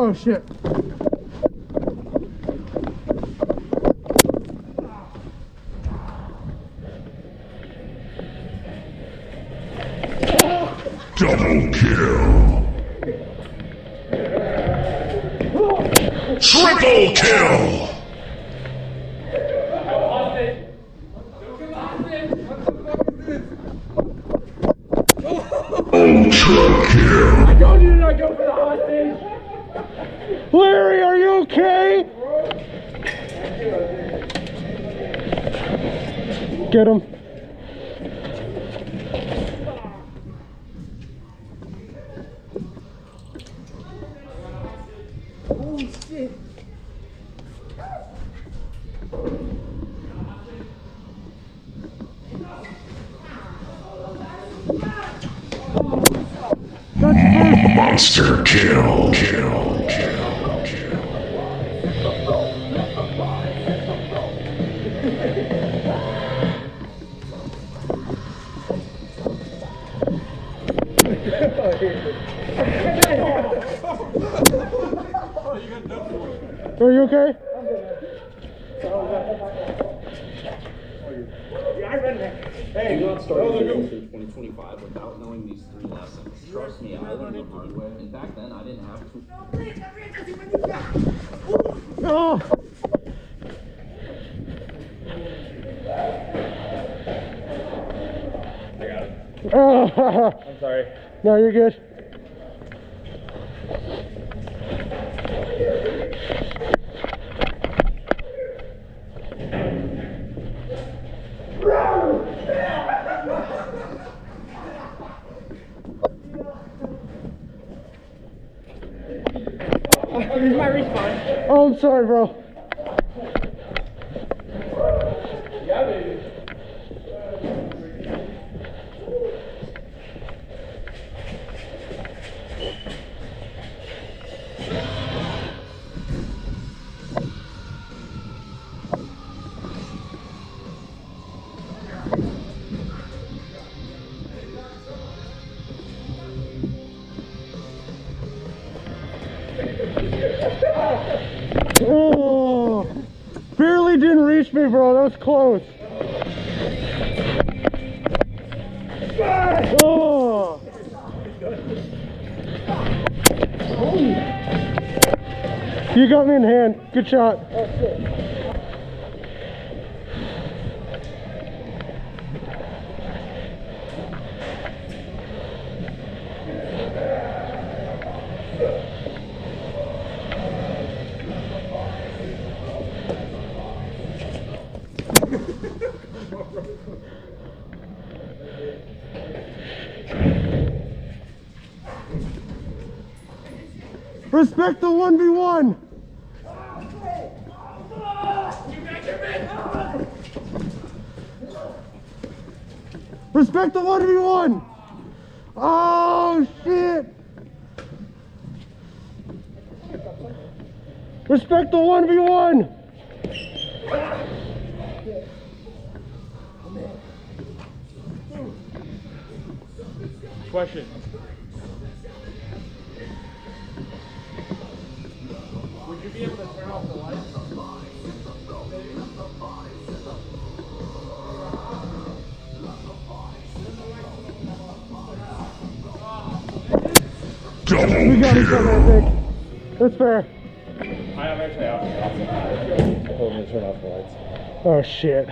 Oh shit. Double kill. Triple kill. Ultra kill. I told you to not go for the hostage. Larry, are you okay? Get him. Holy shit. Monster kill. Are you okay? Hey, do not start in 2025 without knowing these 3 lessons. Trust me, I learned the hard way. And back then, I didn't have to. Oh. I got it. Oh. I'm sorry. No, you're good. Here's my respawn. Oh, I'm sorry, bro. Yeah, baby. Oh, barely didn't reach me, bro. That was close. Oh. You got me in hand. Good shot. Respect the 1v1. Respect the 1v1. Oh shit. Respect the 1v1. Question. Would you be able to turn off the lights? Double We got each other, I kill. think. That's fair. I am actually off. I told him to turn off the lights. Oh shit.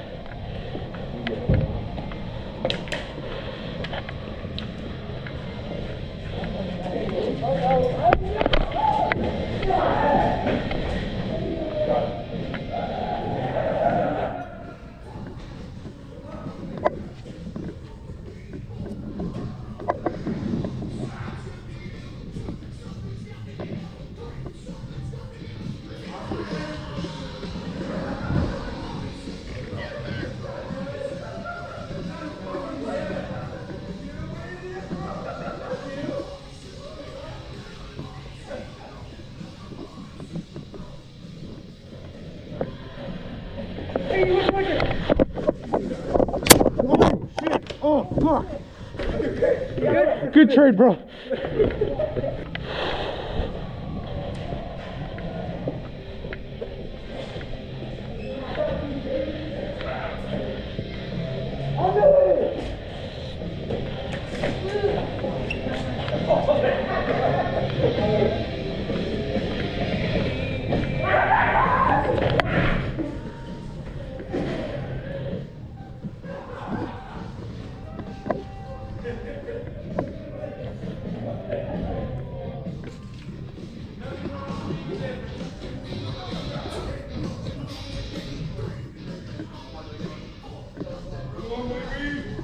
Oh shit. Oh fuck. Good trade, bro.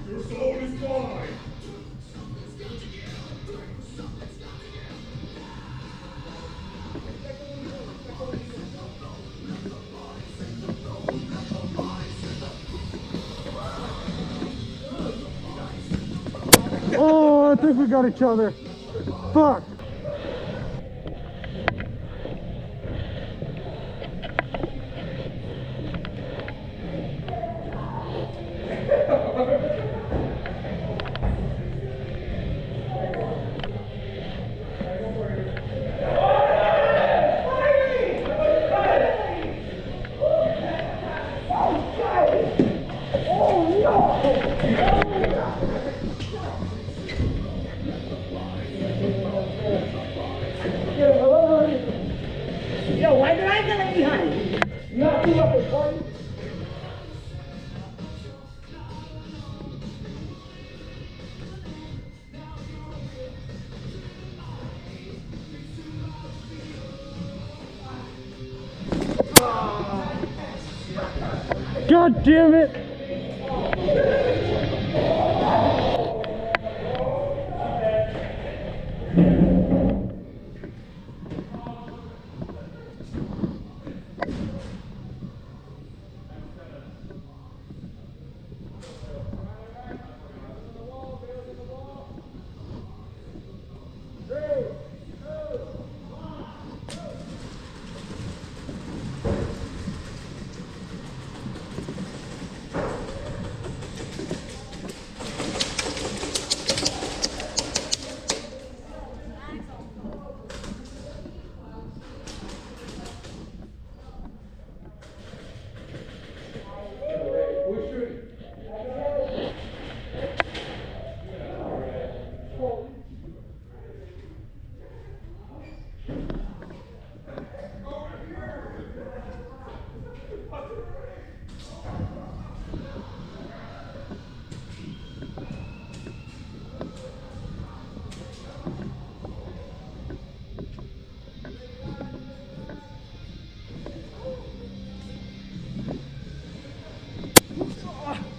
Your soul is mine. Oh, I think we got each other. Fuck. Yo, why did I get left behind? Not too much, buddy. God damn it!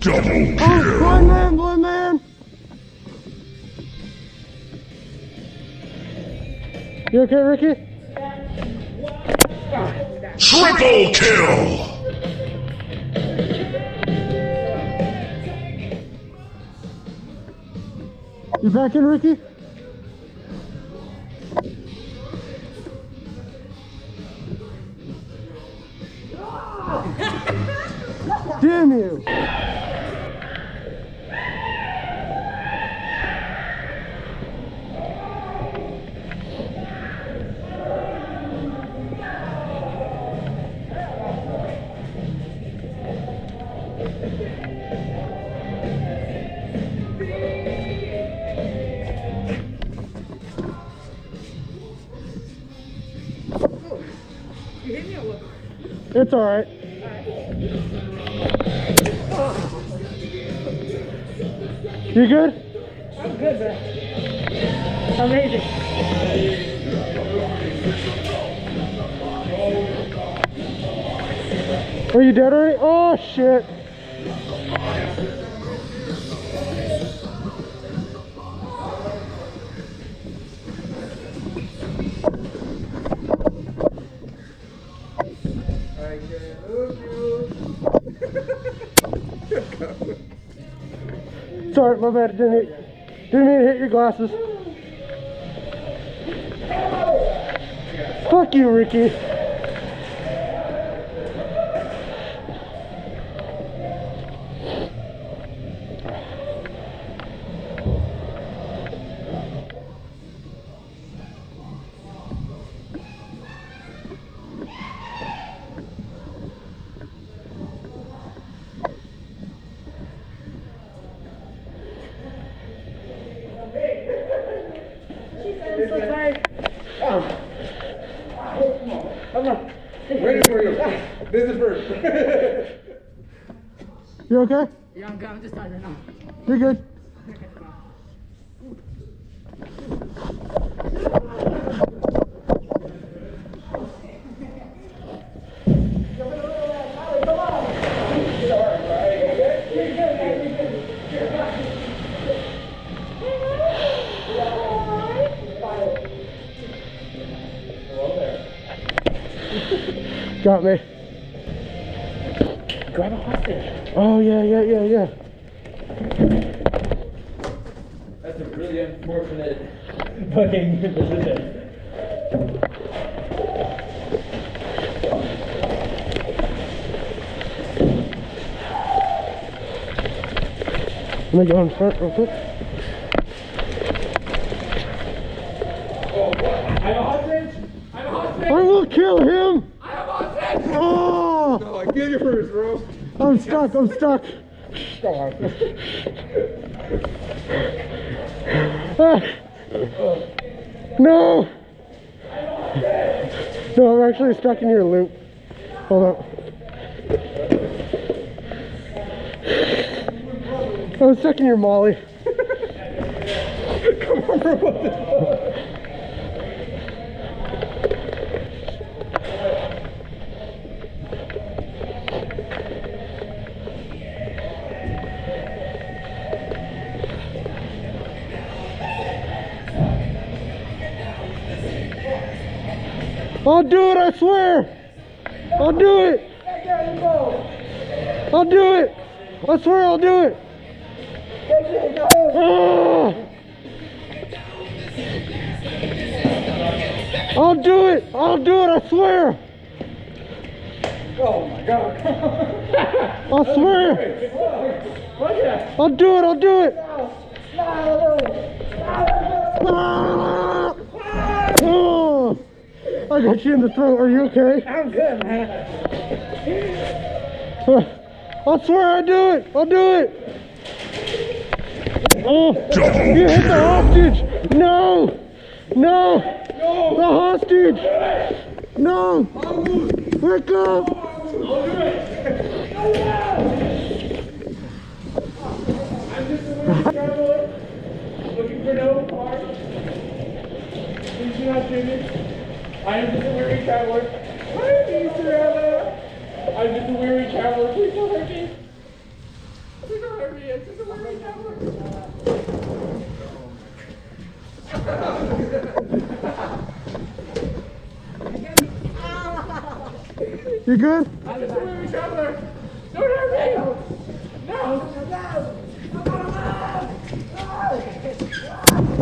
Double Oh, kill. blind man! You okay, Ricky? Triple kill. You back in, Ricky? Damn you! You hit me or what? It's alright. You good? I'm good, bro. Amazing. Are you dead already? Oh shit! Sorry, my bad. Didn't mean to hit your glasses. Fuck you, Ricky. I'm so tired. Waiting for you. This is first. You okay? Yeah, I'm good. I'm just tired right now. You're good. Got me. Grab a hostage. Oh, yeah. That's a really unfortunate fucking position. Let me go in front real quick. I will kill him! I have hostage! Oh! No, I kill you first, bro. I'm stuck. No! No, I'm actually stuck in your loop. Hold up. I was stuck in your molly. Come on, bro. What the fuck? I'll do it, I swear! I'll do it! I'll do it! I swear I'll do it! Ah! I'll do it! I swear! Oh my god. I swear! I'll do it! Ah! Oh! I got you in the throat. Are you okay? I'm good, man. I swear I'll do it. Oh, Double you hit the kill. hostage. No. The hostage. No. Let go. I'm just a weary traveler looking for no harm. Please do not shoot me. I am just a weary traveler. Hi, Mr. I'm just a weary traveler. Please don't hurt me. Please don't hurt me. I'm just a weary traveler. You good? I'm just a weary traveler. Don't hurt me. No.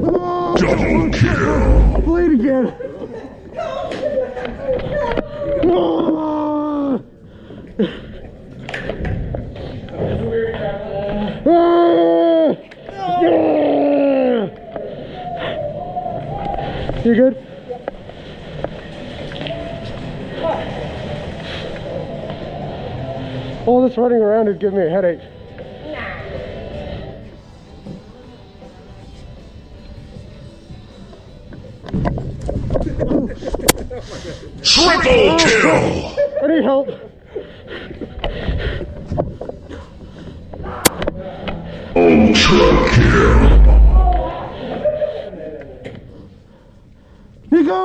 Oh, Double kill. bleed again. Oh. I'm just a weary traveler. Ah. Yeah. You good? All this running around is giving me a headache. Triple kill. I need help. Ultra kill. Nico!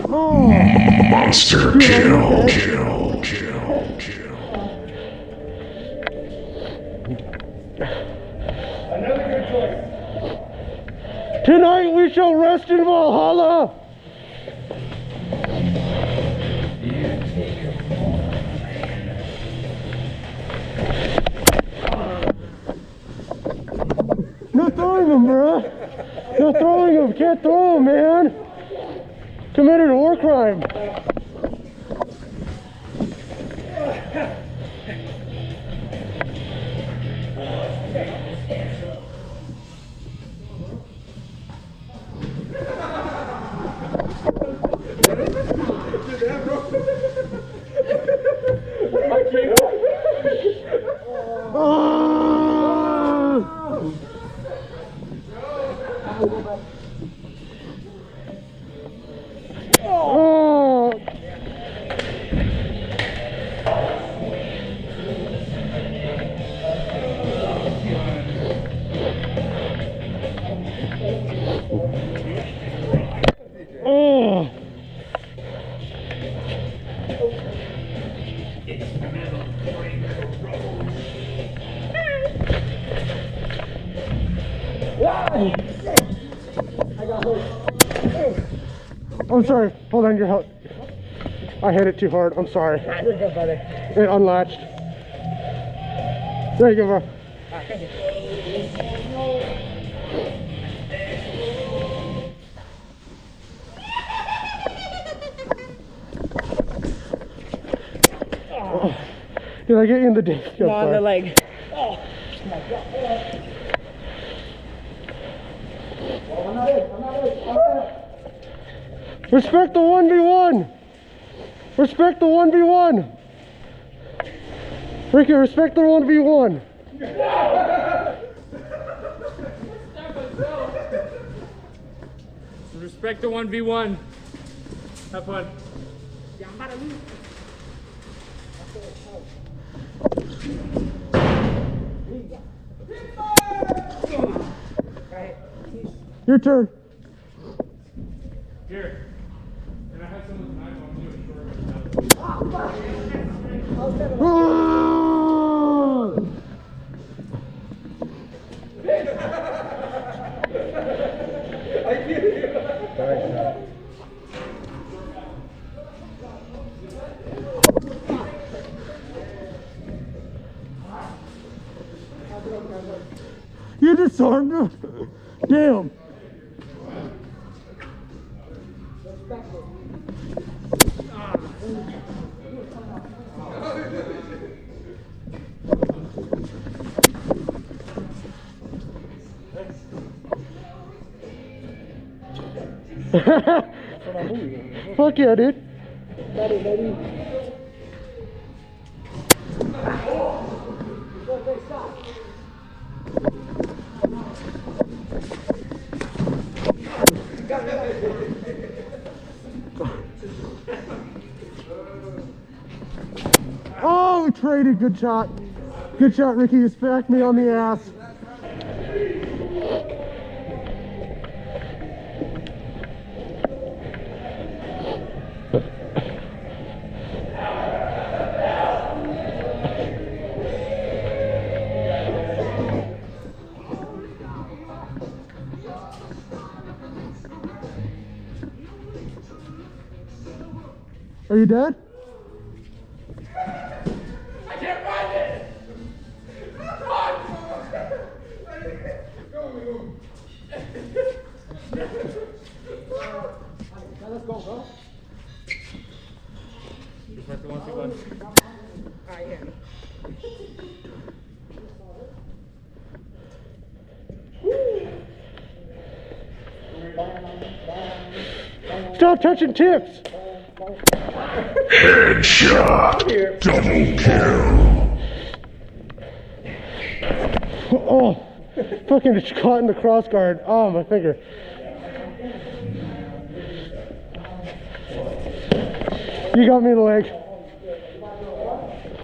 Oh! Monster kill. Kill. Another good choice. Tonight we shall rest in Valhalla! Not throwing them, bro. Not throwing them. Can't throw them, man. Committed a war crime. Oh! Oh! I'm sorry. Hold on, your help. I hit it too hard. I'm sorry. Nah, you're good, brother. It unlatched. There you go, bro. Thank you. Oh. Did I get you in the dick? No, on the leg. Oh my God. Well, I'm not in. Respect the 1v1. Respect the 1v1. Ricky, respect the 1v1. Respect the 1v1. Have fun. Your turn. Here. And I have someone's knife. I'm doing short. Oh! You disarmed him? Damn. Fuck yeah, dude. Buddy. Oh, we traded. Good shot. Good shot, Ricky. You smacked me on the ass. Are you dead? I can't find it! Run! Let's go, bro. Respect the 1v1. Alright, here. Stop touching tips. Headshot. Double kill. Oh, fucking it's caught in the cross guard. Oh, my finger. You got me in the leg.